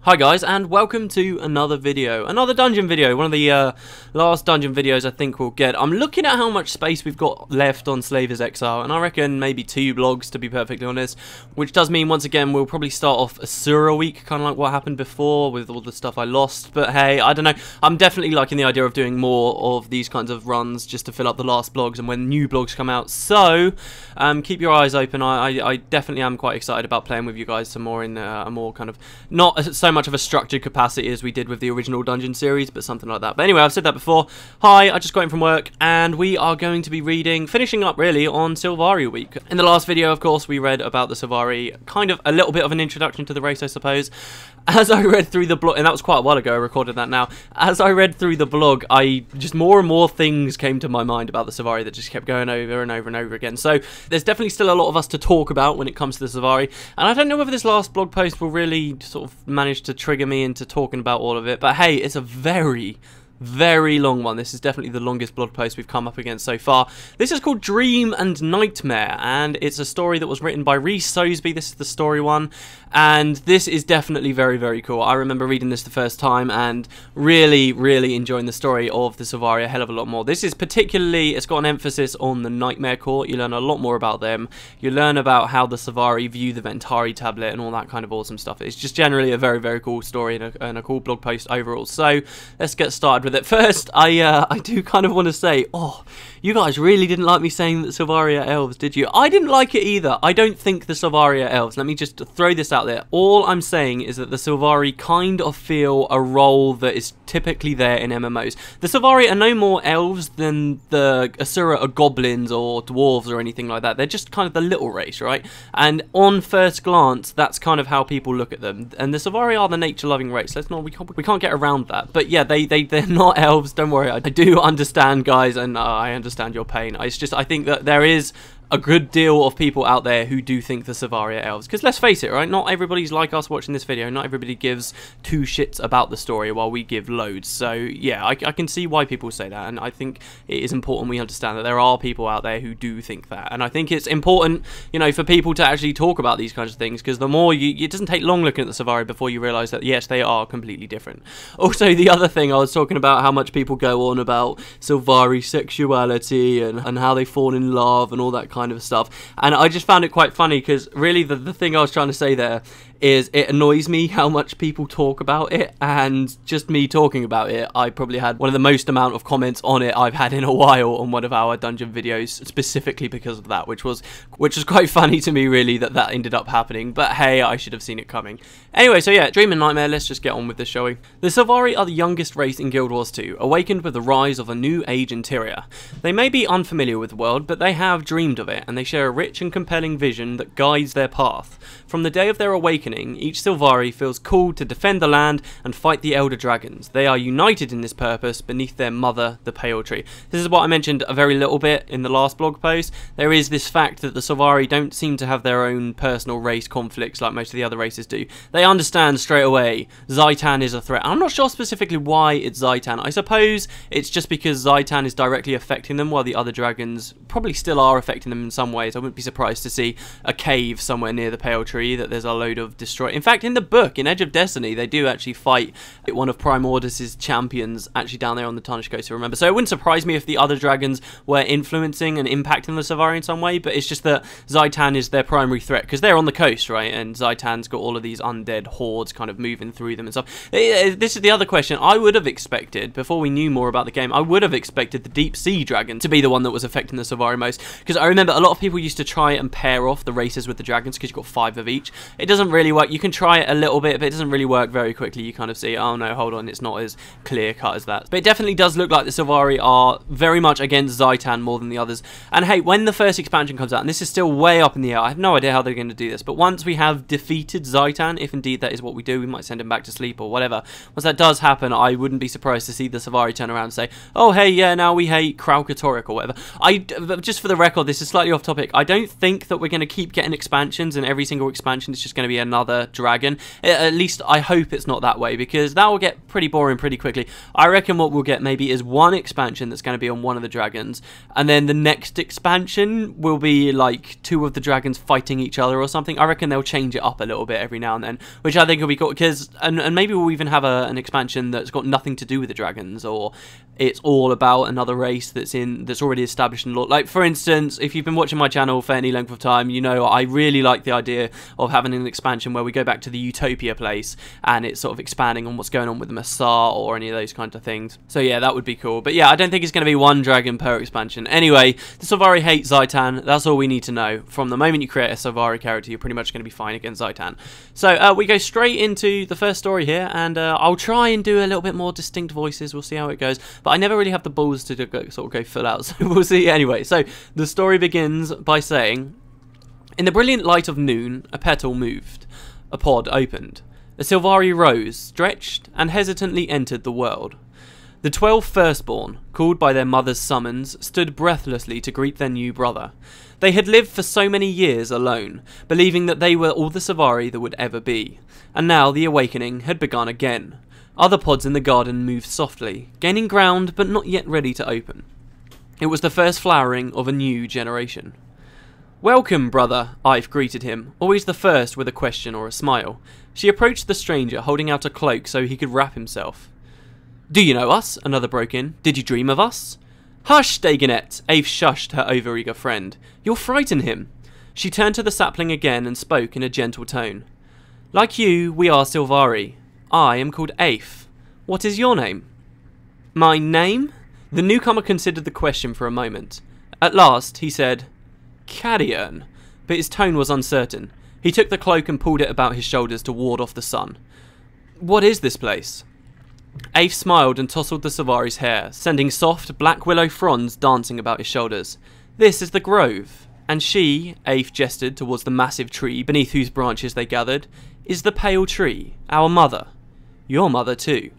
Hi guys, and welcome to another dungeon video, one of the last dungeon videos I think we'll get. I'm looking at how much space we've got left on Sylvari Exile, and I reckon maybe 2 blogs to be perfectly honest, which does mean once again we'll probably start off a Sura week, kind of like what happened before with all the stuff I lost, but hey, I don't know, I'm definitely liking the idea of doing more of these kinds of runs just to fill up the last blogs and when new blogs come out, so keep your eyes open. I definitely am quite excited about playing with you guys some more in a more kind of, not so much of a structured capacity as we did with the original dungeon series, but something like that. But anyway, I've said that before. Hi, I just got in from work, and we are going to be finishing up really on Sylvari week. In the last video, of course, we read about the Sylvari, kind of a little bit of an introduction to the race, I suppose. As I read through the blog, and that was quite a while ago, I recorded that now. As I read through the blog, just more and more things came to my mind about the Sylvari that just kept going over and over and over again. So there's definitely still a lot of us to talk about when it comes to the Sylvari, and I don't know whether this last blog post will really sort of manage to trigger me into talking about all of it, but hey, it's a very long one. This is definitely the longest blog post we've come up against so far. This is called Dream and Nightmare, and it's a story that was written by Rhys Soseby. This is the story one, and this is definitely very cool. I remember reading this the first time and really enjoying the story of the Sylvari a hell of a lot more. This is particularly, it's got an emphasis on the Nightmare Court. You learn a lot more about them. You learn about how the Sylvari view the Ventari tablet and all that kind of awesome stuff. It's just generally a very cool story and a cool blog post overall. So let's get started with it. First, I do kind of want to say, oh, you guys really didn't like me saying that Sylvari are elves, did you? I didn't like it either. I don't think the Sylvari are elves. Let me just throw this out there. All I'm saying is that the Sylvari kind of feel a role that is typically there in MMOs. The Sylvari are no more elves than the Asura are goblins or dwarves or anything like that. They're just kind of the little race, right? And on first glance, that's kind of how people look at them. And the Sylvari are the nature-loving race. We can't get around that. But yeah, they're not elves. Don't worry. I do understand, guys, and I understand your pain. It's just, I think that there is a good deal of people out there who do think the Sylvari are elves, because let's face it, right, not everybody's like us watching this video. Not everybody gives 2 shits about the story while we give loads. So yeah, I can see why people say that, and I think it is important we understand that there are people out there who do think that, and I think it's important, you know, for people to actually talk about these kinds of things, because the more it doesn't take long looking at the Sylvari before you realise that yes, they are completely different. Also, the other thing, I was talking about how much people go on about Sylvari sexuality and how they fall in love and all that kind of stuff, and I just found it quite funny, because really the thing I was trying to say there is it annoys me how much people talk about it, and just me talking about it, I probably had one of the most amount of comments on it I've had in a while on one of our dungeon videos, specifically because of that, which was quite funny to me really that ended up happening, but hey, I should have seen it coming. Anyway, so yeah, Dream and Nightmare, let's just get on with this, shall we? The Sylvari are the youngest race in Guild Wars 2, awakened with the rise of a new age interior. They may be unfamiliar with the world, but they have dreamed of it, and they share a rich and compelling vision that guides their path. From the day of their awakening, each Sylvari feels called to defend the land and fight the Elder Dragons. They are united in this purpose beneath their mother, the Pale Tree. This is what I mentioned a very little bit in the last blog post. There is this fact that the Sylvari don't seem to have their own personal race conflicts like most of the other races do. They understand straight away Zhaitan is a threat. I'm not sure specifically why it's Zhaitan. I suppose it's just because Zhaitan is directly affecting them while the other dragons probably still are affecting them in some ways. I wouldn't be surprised to see a cave somewhere near the Pale Tree that there's a load of destroy. In fact, in the book, in Edge of Destiny, they do actually fight one of Prime Ordis' champions actually down there on the Tarnished Coast, remember. So it wouldn't surprise me if the other dragons were influencing and impacting the Sylvari in some way, but it's just that Zhaitan is their primary threat, because they're on the coast, right, and Zhaitan's got all of these undead hordes kind of moving through them and stuff. This is the other question. I would have expected, before we knew more about the game, I would have expected the Deep Sea Dragon to be the one that was affecting the Sylvari most, because I remember a lot of people used to try and pair off the races with the dragons, because you've got 5 of each. It doesn't really work. You can try it a little bit, but it doesn't really work very quickly. You kind of see, oh no, hold on, it's not as clear cut as that. But it definitely does look like the Sylvari are very much against Zhaitan more than the others. And hey, when the first expansion comes out, and this is still way up in the air, I have no idea how they're going to do this, but once we have defeated Zhaitan, if indeed that is what we do, we might send him back to sleep or whatever. Once that does happen, I wouldn't be surprised to see the Sylvari turn around and say, oh hey, yeah, now we hate Kralkatorrik or whatever. Just for the record, this is slightly off topic. I don't think that we're going to keep getting expansions, and every single expansion is just going to be another another dragon. At least I hope it's not that way, because that will get pretty boring pretty quickly. I reckon what we'll get maybe is one expansion that's going to be on one of the dragons, and then the next expansion will be like 2 of the dragons fighting each other or something. I reckon they'll change it up a little bit every now and then, which I think will be cool, because and maybe we'll even have an expansion that's got nothing to do with the dragons, or it's all about another race that's already established in lore. Like, for instance, if you've been watching my channel for any length of time, you know I really like the idea of having an expansion where we go back to the Utopia place and it's sort of expanding on what's going on with the Massar or any of those kinds of things. So yeah, that would be cool. But yeah, I don't think it's going to be one dragon per expansion. Anyway, the Sylvari hate Zhaitan. That's all we need to know. From the moment you create a Sylvari character, you're pretty much going to be fine against Zhaitan. So we go straight into the first story here, and I'll try and do a little bit more distinct voices. We'll see how it goes. But I never really have the balls to sort of go full out, so we'll see. Anyway, so the story begins by saying, in the brilliant light of noon, a petal moved. A pod opened. A Sylvari rose, stretched, and hesitantly entered the world. The 12 firstborn, called by their mother's summons, stood breathlessly to greet their new brother. They had lived for so many years alone, believing that they were all the Sylvari there would ever be, and now the awakening had begun again. Other pods in the garden moved softly, gaining ground but not yet ready to open. It was the first flowering of a new generation. "Welcome, brother," Ive greeted him, always the first with a question or a smile. She approached the stranger, holding out a cloak so he could wrap himself. "Do you know us?" another broke in. "Did you dream of us?" "Hush, Dagonet!" Ive shushed her overeager friend. "You'll frighten him." She turned to the sapling again and spoke in a gentle tone. "Like you, we are Sylvari. I am called Aif. What is your name?" "My name?" The newcomer considered the question for a moment. At last, he said, "Cadian," but his tone was uncertain. He took the cloak and pulled it about his shoulders to ward off the sun. "What is this place?" Aif smiled and tousled the Sylvari's hair, sending soft, black willow fronds dancing about his shoulders. "This is the grove, and she," Aif gestured towards the massive tree beneath whose branches they gathered, "is the pale tree, our mother. Your mother too."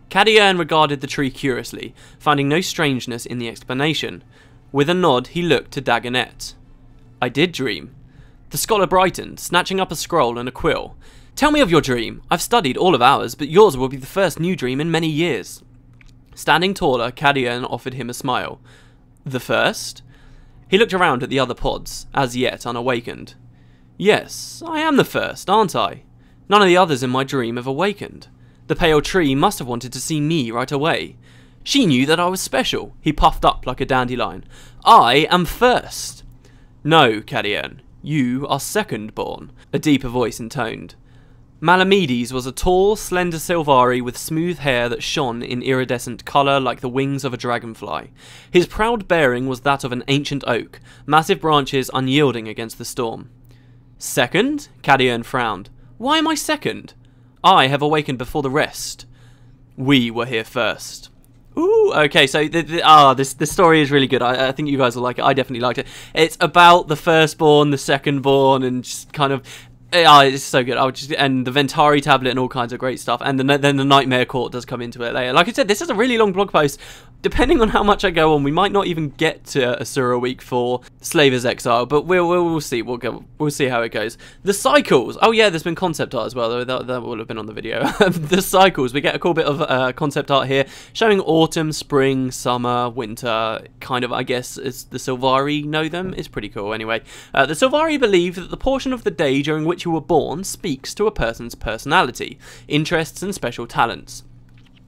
Cadian regarded the tree curiously, finding no strangeness in the explanation. With a nod, he looked to Dagonet. "I did dream." The scholar brightened, snatching up a scroll and a quill. "Tell me of your dream. I've studied all of ours, but yours will be the first new dream in many years." Standing taller, Cadian offered him a smile. "The first?" He looked around at the other pods, as yet unawakened. "Yes, I am the first, aren't I? None of the others in my dream have awakened. The pale tree must have wanted to see me right away. She knew that I was special." He puffed up like a dandelion. "I am first." "No, Cadian, you are second-born," a deeper voice intoned. Malamides was a tall, slender Sylvari with smooth hair that shone in iridescent colour like the wings of a dragonfly. His proud bearing was that of an ancient oak, massive branches unyielding against the storm. "Second?" Cadian frowned. "Why am I second? I have awakened before the rest. We were here first." Ooh, okay, so this story is really good. I think you guys will like it. I definitely liked it. It's about the firstborn, the secondborn, and just kind of... it's so good. And the Ventari tablet and all kinds of great stuff. And then the Nightmare Court does come into it later. Like I said, this is a really long blog post. Depending on how much I go on, we might not even get to Asura week for Sylvar's Exile, but we'll see. We'll see how it goes. The cycles. Oh yeah, there's been concept art as well. Though that will have been on the video. The cycles. We get a cool bit of concept art here, showing autumn, spring, summer, winter. Kind of, I guess, as the Sylvari know them. It's pretty cool. Anyway, the Sylvari believe that the portion of the day during which you were born speaks to a person's personality, interests, and special talents.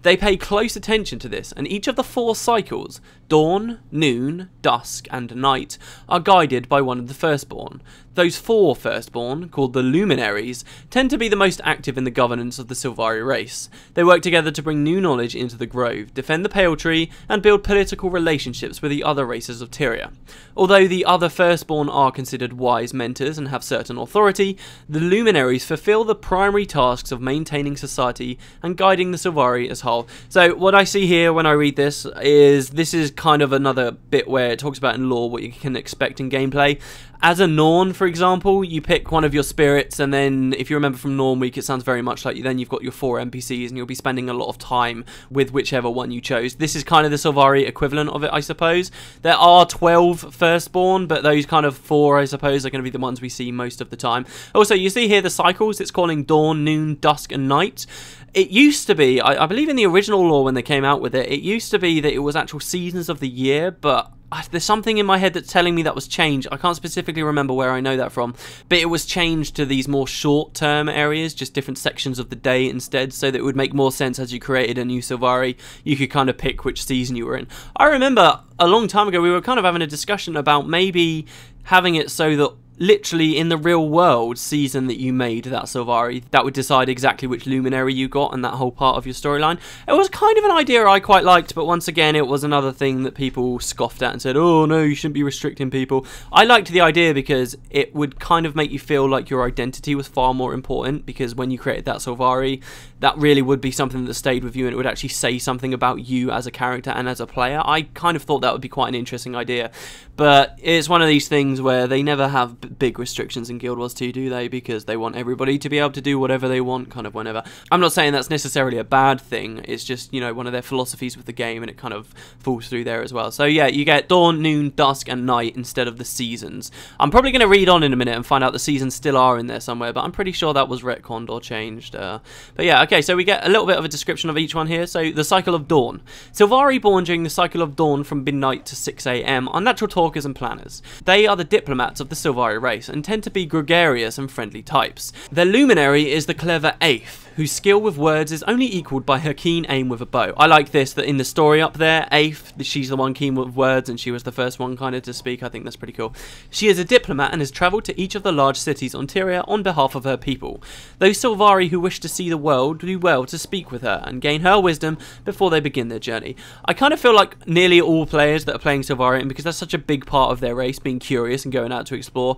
They pay close attention to this, and each of the 4 cycles, dawn, noon, dusk, and night, are guided by one of the firstborn. Those 4 firstborn, called the luminaries, tend to be the most active in the governance of the Sylvari race. They work together to bring new knowledge into the grove, defend the pale tree, and build political relationships with the other races of Tyria. Although the other firstborn are considered wise mentors and have certain authority, the luminaries fulfill the primary tasks of maintaining society and guiding the Sylvari as whole. So what I see here when I read this is kind of another bit where it talks about in lore what you can expect in gameplay. As a Norn, for example, you pick one of your spirits, and then if you remember from Norn Week, it sounds very much like then you've got your 4 NPCs, and you'll be spending a lot of time with whichever one you chose. This is kind of the Sylvari equivalent of it, I suppose. There are 12 firstborn, but those kind of 4, I suppose, are going to be the ones we see most of the time. Also, you see here the cycles. It's calling dawn, noon, dusk, and night. It used to be, I believe in the original lore when they came out with it, it used to be that it was actual seasons of the year, but there's something in my head that's telling me that was changed. I can't specifically remember where I know that from, but it was changed to these more short-term areas, just different sections of the day instead, so that it would make more sense as you created a new Sylvari. You could kind of pick which season you were in. I remember a long time ago we were kind of having a discussion about maybe having it so that literally in the real world season that you made that Sylvari, that would decide exactly which luminary you got and that whole part of your storyline. It was kind of an idea I quite liked, but once again it was another thing that people scoffed at and said, oh no, you shouldn't be restricting people. I liked the idea because it would kind of make you feel like your identity was far more important, because when you created that Sylvari, that really would be something that stayed with you, and it would actually say something about you as a character and as a player. I kind of thought that would be quite an interesting idea, but it's one of these things where they never have big restrictions in Guild Wars 2, do they? Because they want everybody to be able to do whatever they want, kind of whenever. I'm not saying that's necessarily a bad thing, it's just, you know, one of their philosophies with the game, and it kind of falls through there as well. So yeah, you get dawn, noon, dusk, and night instead of the seasons. I'm probably going to read on in a minute and find out the seasons still are in there somewhere, but I'm pretty sure that was retconned or changed. But yeah, okay, so we get a little bit of a description of each one here. So the cycle of dawn. Sylvari born during the cycle of dawn from midnight to 6 AM are natural talkers and planners. They are the diplomats of the Sylvari race and tend to be gregarious and friendly types. Their luminary is the clever Aeth, whose skill with words is only equalled by her keen aim with a bow. I like this, that in the story up there, Aeth, she's the one keen with words, and she was the first one kind of to speak. I think that's pretty cool. She is a diplomat and has travelled to each of the large cities on Tyria on behalf of her people. Those Sylvari who wish to see the world do well to speak with her and gain her wisdom before they begin their journey. I kind of feel like nearly all players that are playing Sylvari, and because that's such a big part of their race, being curious and going out to explore,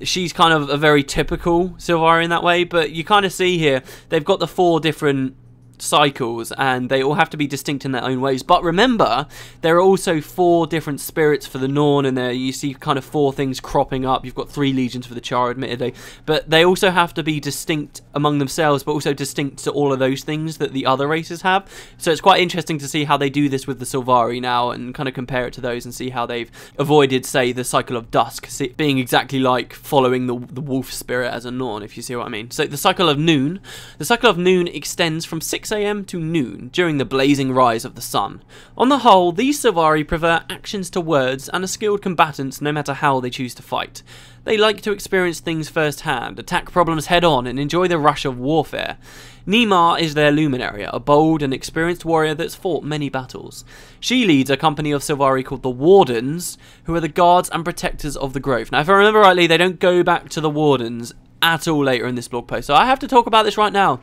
she's kind of a very typical Sylvari in that way. But you kind of see here, they've got the 4 different cycles, and they all have to be distinct in their own ways. But remember, there are also 4 different spirits for the Norn, and there you see kind of 4 things cropping up. You've got 3 legions for the Char, admittedly, but they also have to be distinct among themselves, but also distinct to all of those things that the other races have. So it's quite interesting to see how they do this with the Sylvari now, and kind of compare it to those and see how they've avoided, say, the cycle of dusk being exactly like following the wolf spirit as a Norn, if you see what I mean. So the cycle of noon. The cycle of noon extends from 6 AM to noon, during the blazing rise of the sun. On the whole, these Sylvari prefer actions to words and are skilled combatants no matter how they choose to fight. They like to experience things firsthand, attack problems head-on, and enjoy the rush of warfare. Nima is their luminary, a bold and experienced warrior that's fought many battles. She leads a company of Sylvari called the Wardens, who are the guards and protectors of the grove. Now, if I remember rightly, they don't go back to the Wardens at all later in this blog post, so I have to talk about this right now.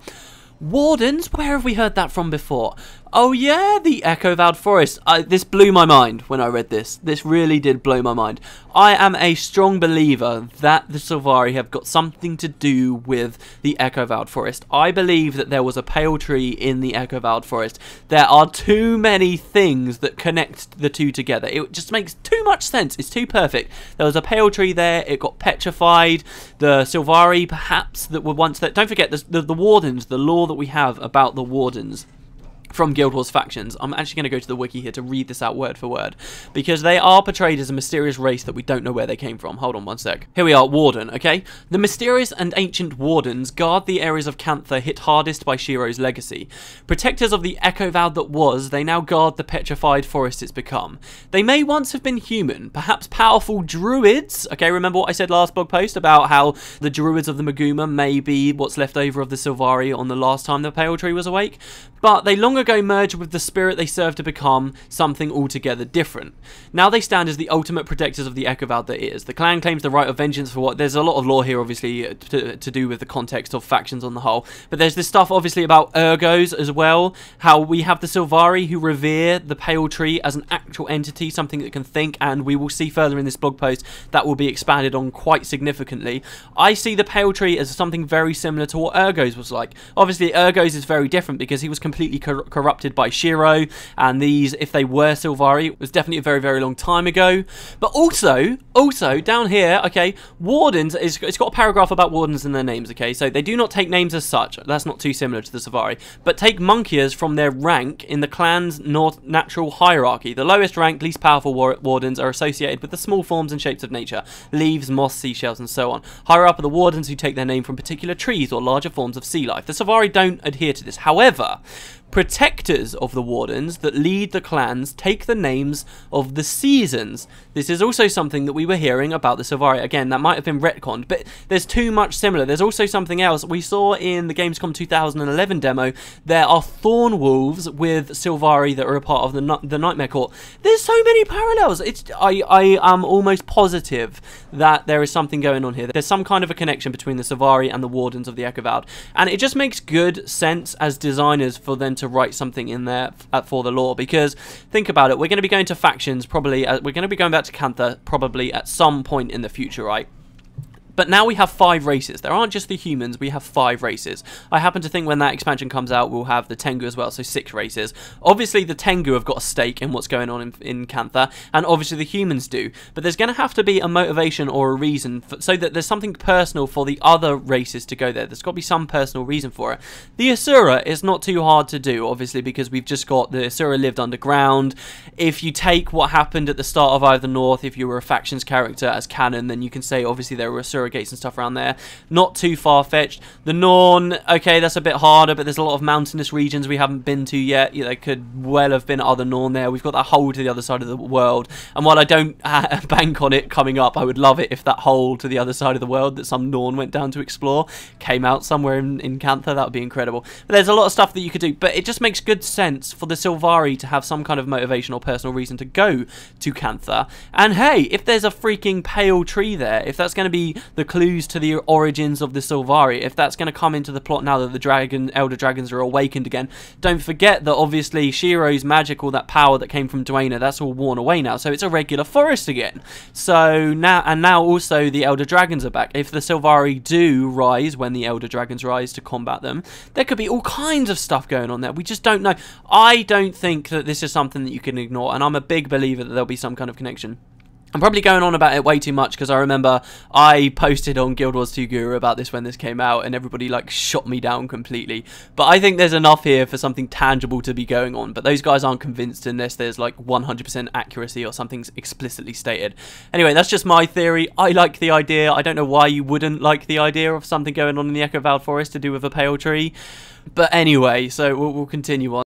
Wardens? Where have we heard that from before? Oh yeah, the Echo Vowed Forest. This blew my mind when I read this. This really did blow my mind. I am a strong believer that the Sylvari have got something to do with the Echo Vowed Forest. I believe that there was a pale tree in the Echo Vowed Forest. There are too many things that connect the two together. It just makes too much sense. It's too perfect. There was a pale tree there. It got petrified. The Sylvari, perhaps, that were once there. Don't forget, the Wardens, the lore that we have about the Wardens from Guild Wars factions. I'm actually going to go to the wiki here to read this out word for word, because they are portrayed as a mysterious race that we don't know where they came from. Hold on one sec. Here we are, Warden, okay? The mysterious and ancient Wardens guard the areas of Cantha hit hardest by Shiro's legacy. Protectors of the Echo Vowed that was, they now guard the petrified forest it's become. They may once have been human, perhaps powerful druids. Okay, remember what I said last blog post about how the druids of the Maguma may be what's left over of the Sylvari on the last time the Pale Tree was awake? But they long ago merged with the spirit they served to become something altogether different. Now they stand as the ultimate protectors of the Echo Vowed that is. The clan claims the right of vengeance for what... There's a lot of lore here, obviously, to do with the context of factions on the whole. But there's this stuff, obviously, about Ergos as well. How we have the Sylvari who revere the Pale Tree as an actual entity, something that can think, and we will see further in this blog post that will be expanded on quite significantly. I see the Pale Tree as something very similar to what Ergos was like. Obviously, Ergos is very different because he was completely corrupted by Shiro, and these, if they were Sylvari, it was definitely a very, very long time ago. But also down here, okay, wardens, it's got a paragraph about wardens and their names, okay, so they do not take names as such, that's not too similar to the Sylvari, but take monkiers from their rank in the clan's natural hierarchy. The lowest rank, least powerful wardens are associated with the small forms and shapes of nature, leaves, moss, seashells, and so on. Higher up are the wardens who take their name from particular trees or larger forms of sea life. The Sylvari don't adhere to this. However, protectors of the wardens that lead the clans take the names of the seasons. This is also something that we were hearing about the Sylvari. Again, that might have been retconned, but there's too much similar. There's also something else. We saw in the Gamescom 2011 demo, there are thorn wolves with Sylvari that are a part of the Nightmare Court. There's so many parallels. I am almost positive that there is something going on here. There's some kind of a connection between the Sylvari and the wardens of the Echo Vald, and it just makes good sense as designers for them to write something in there for the lore, because think about it, we're going to be going to factions probably, we're going to be going back to Cantha probably at some point in the future, right? But now we have 5 races. There aren't just the humans, we have 5 races. I happen to think when that expansion comes out, we'll have the Tengu as well, so 6 races. Obviously, the Tengu have got a stake in what's going on in Cantha, and obviously the humans do. But there's going to have to be a motivation or a reason, so that there's something personal for the other races to go there. There's got to be some personal reason for it. The Asura is not too hard to do, obviously, because we've just got the Asura lived underground. If you take what happened at the start of Eye of the North, if you were a factions character as canon, then you can say, obviously, there were Asura gates and stuff around there. Not too far-fetched. The Norn, okay, that's a bit harder, but there's a lot of mountainous regions we haven't been to yet. There could well have been other Norn there. We've got that hole to the other side of the world, and while I don't bank on it coming up, I would love it if that hole to the other side of the world that some Norn went down to explore came out somewhere in Cantha. That would be incredible. But there's a lot of stuff that you could do, but it just makes good sense for the Sylvari to have some kind of motivation or personal reason to go to Cantha. And hey, if there's a freaking pale tree there, if that's going to be the clues to the origins of the Sylvari, if that's going to come into the plot now that the elder dragons are awakened again, don't forget that obviously Shiro's magic, all that power that came from Dwayne, that's all worn away now, so it's a regular forest again. So now also the elder dragons are back. If the Sylvari do rise when the elder dragons rise to combat them, there could be all kinds of stuff going on there. We just don't know. I don't think that this is something that you can ignore, and I'm a big believer that there'll be some kind of connection. I'm probably going on about it way too much because I remember I posted on Guild Wars 2 Guru about this when this came out and everybody like shot me down completely. But I think there's enough here for something tangible to be going on. But those guys aren't convinced unless there's like 100% accuracy or something's explicitly stated. Anyway, that's just my theory. I like the idea. I don't know why you wouldn't like the idea of something going on in the Echo Vald Forest to do with a pale tree. But anyway, so we'll continue on.